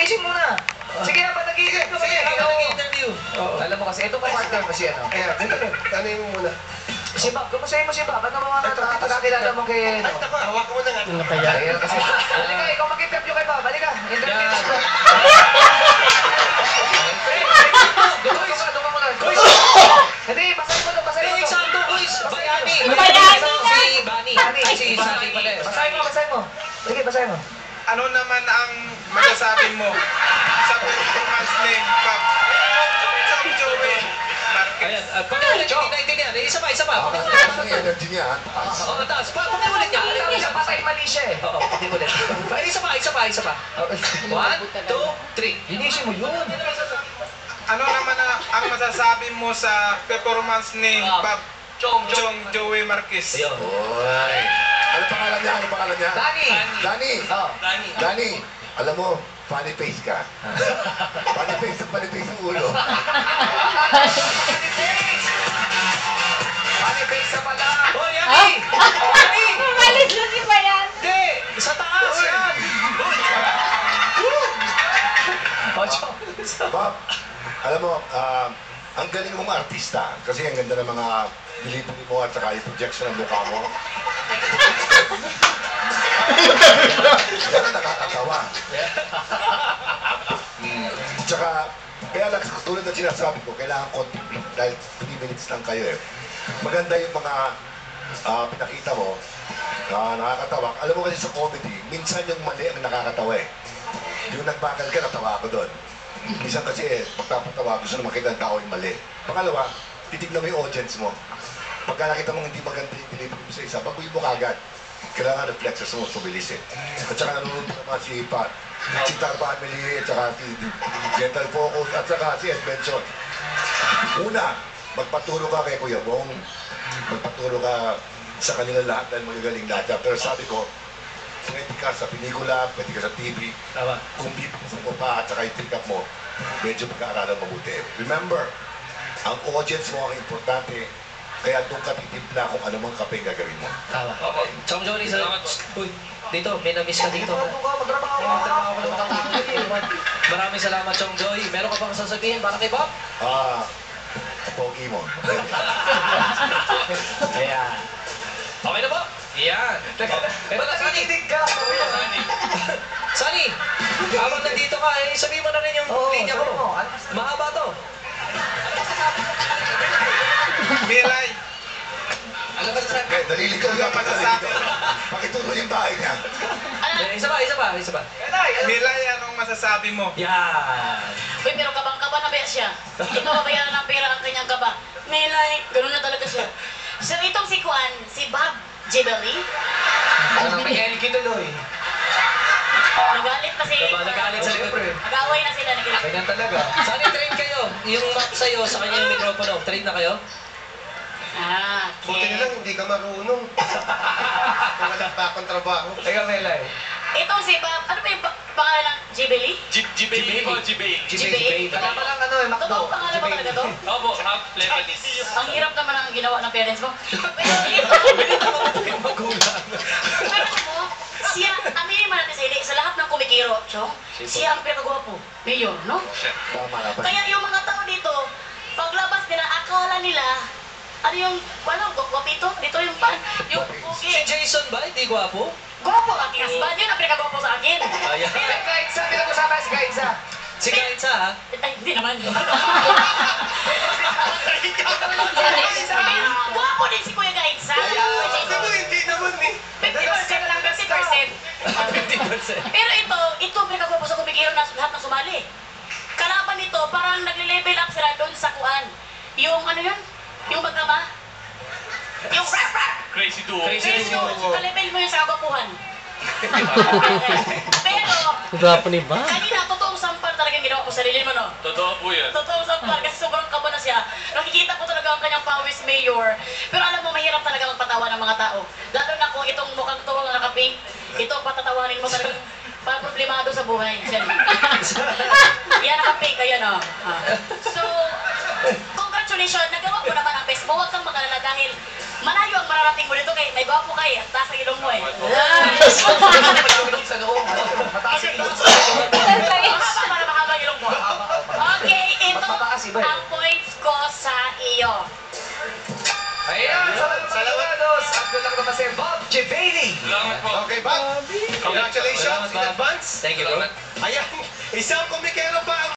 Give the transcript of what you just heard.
Finisin mo na. Sige na, nag-i-interview kami. Nag-i-interview. Alam mo kasi, ito partner mo siya, no? Kaya, tanongin mo muna. Si Bob, kumustahin mo si Bob? Ba't naman nakakilala mo kay... Ay, tama, hawak mo na nga. Ano kaya? Ayan kasi. Halika, ikaw mag-interview kay Bob. Halika, interview Yan. mo. Guys, ano ka muna? Guys! Hindi, basahin mo to, basahin mo to. Eksakto, guys. Bayani. Bayani na. Si Bani. Si Sani pala. Basahin mo, basahin mo. Sige, basahin mo. Ano naman ang masasabi mo sa performance ni Bob? Chong Joey Marquez? Ayan. Pag-ulit, hindi naintindihan. Isa pa, isa pa. Ang energy niya, taas. Oo, taas. Pag-ulit niya. Alam niya, patay mali siya eh. Oo, pag-ulit. Isa pa, isa pa, isa pa. 1, 2, 3. Linisin mo yun. Ano naman ang masasabi mo sa performance ni Bob Chong Joey Marquez? Ayun. Oy. Ano pangalan niya? Ano pangalan niya? Dani! Dani! Oh. Dani! Alam mo, funny face ka. Funny face ang ulo. Funny face na pala. Oh, Yani! Yani! Malit na si Bayan. Hindi! Sa taas yan! Bob, alam mo, ang galing mong artista. Kasi ang ganda ng mga delivery mo at saka yung projection ng mukha mo. Yan ang nakakatawa. Tsaka, kaya lang, tulad na sinasabi ko, kailangan konti dahil 3 minutes lang kayo eh. Maganda yung mga pinakita mo, nakakatawa. Alam mo kasi sa comedy, minsan yung mali ang nakakatawa eh. Yung nagbagal ka, natawa ako doon. Minsan kasi pagpapatawa, gusto na makita ang tao yung mali. Pangalawa, titignan mo yung audience mo. Pagka nakita mong hindi maganda yung delivery mo sa isa, baguhin mo kagad. Kailangan reflexes mo, subilis eh. At saka nanonood naman si Pat, si Tar Family, at saka si Gentle Focus, at saka si S. Benson. Una, magpaturo ka kay Kuya Bong. Magpaturo ka sa kanila lahat dahil magagaling lahat. Pero sabi ko, pwede ka sa pelikula, pwede ka sa TV. Tama. Kung dito sa mukha at saka yung pick up mo, medyo pagkaaralan mabuti. Remember, ang audience mo ang importante, kaya doon ka titimpla kung ano mang kape gagawin mo. Tama. Chong Joey, salamat. Uy, dito, may na-miss ka dito. Maraming salamat, Chong Joey. Meron ka bang sasabihin para kay Bob? Pogi mo. Ayan. Okay na po? Ayan. Ito na, Sunny. ka. Sunny, habang nandito ka, sabihin mo na rin yung linya ko. Mahaba to. Milay, Ano ba sa... Naliligaw ka pa sa pakituro yung bahay niya. Isa pa. Milay, anong masasabi mo? Yan. Uy, pero kabang-kaba na ba siya? Hindi pa mabayaran ng pera ang kanyang kaba. Melay, ganun na talaga siya. So, itong si Kuan, si Bob Gibelli, Ano may Elkie tuloy? nagalit kasi. Nagalit sa likod. Nag-away na sila. Ganyan talaga. Sunny, train kayo. Yung map sa'yo, sa kanya yung mikropono. Train na kayo? Buti na lang, hindi ka marunong. Wala pa akong trabaho. Teka, Melay. Itong si Bob, ano ba yung pangalan ng Gibelli? Gibay po, Gibay. Gibay? Wala pa lang ano eh, Macdo. Totoo pangalan ba talaga to? Opo, half Lebanese. Ang hirap naman ang ginawa ng parents ko. Pero ito, pero mo, siya, aminin man natin sa ili, sa lahat ng kumikiro, Chong, siya ang pinakagwapo. Mayor, no? Tama na. Kaya yung mga tao dito, paglabas nila, akala nila, ano yung, gwapito? Dito yung pan, yung Si pugi. Jason ba? Hindi gwapo? Gwapo ang husband, yun ang pinakagwapo sa akin. Ayan. Kaitsa, pinag-usapan si Kaitsa. Si Kaitsa, ha? Ay, hindi naman. Gwapo din si Kuya Gaitsa. Hindi naman eh. 50% lang, 50%. 50%. Pero ito pinakagwapo sa kumikiro na lahat ng sumali. Kalaban nito, parang nagle-level up sila doon sa kuan. Yung ano yun? Yung magkama? Yung rap! Crazy duo. Crazy duo. Ka-level mo yun sa kagwapuhan. Pero, Gwapo ni Bob. kanina, totoong sampal talaga yung ginawa ko sa sarili mo, no? Totoo po yan. Totoong sampal kasi sobrang kaba na siya. Nakikita ko talaga ang kanyang pawis mayor. Pero alam mo, mahirap talaga magpatawa ng mga tao. Lalo na kung itong mukhang tuwang na nakapink, ito patatawanin mo talagang parang problemado sa buhay. Yan nakapink, ayan o. So, congratulations, nagawa mo naman ang best mo. Huwag kang magalala dahil malayo ang mararating mo dito kay may gwapo kay at taas ang ilong mo eh. Sa loob. Mataas yung ilong. Mahaba iba eh. ang points ko sa iyo. Ayan, salamat Abdul lang naman si Bob Givelli. Salamat po. Okay, Bob. Congratulations Salamat, in Bob. advance. Thank you, bro. Ayan, isang komikero pa ang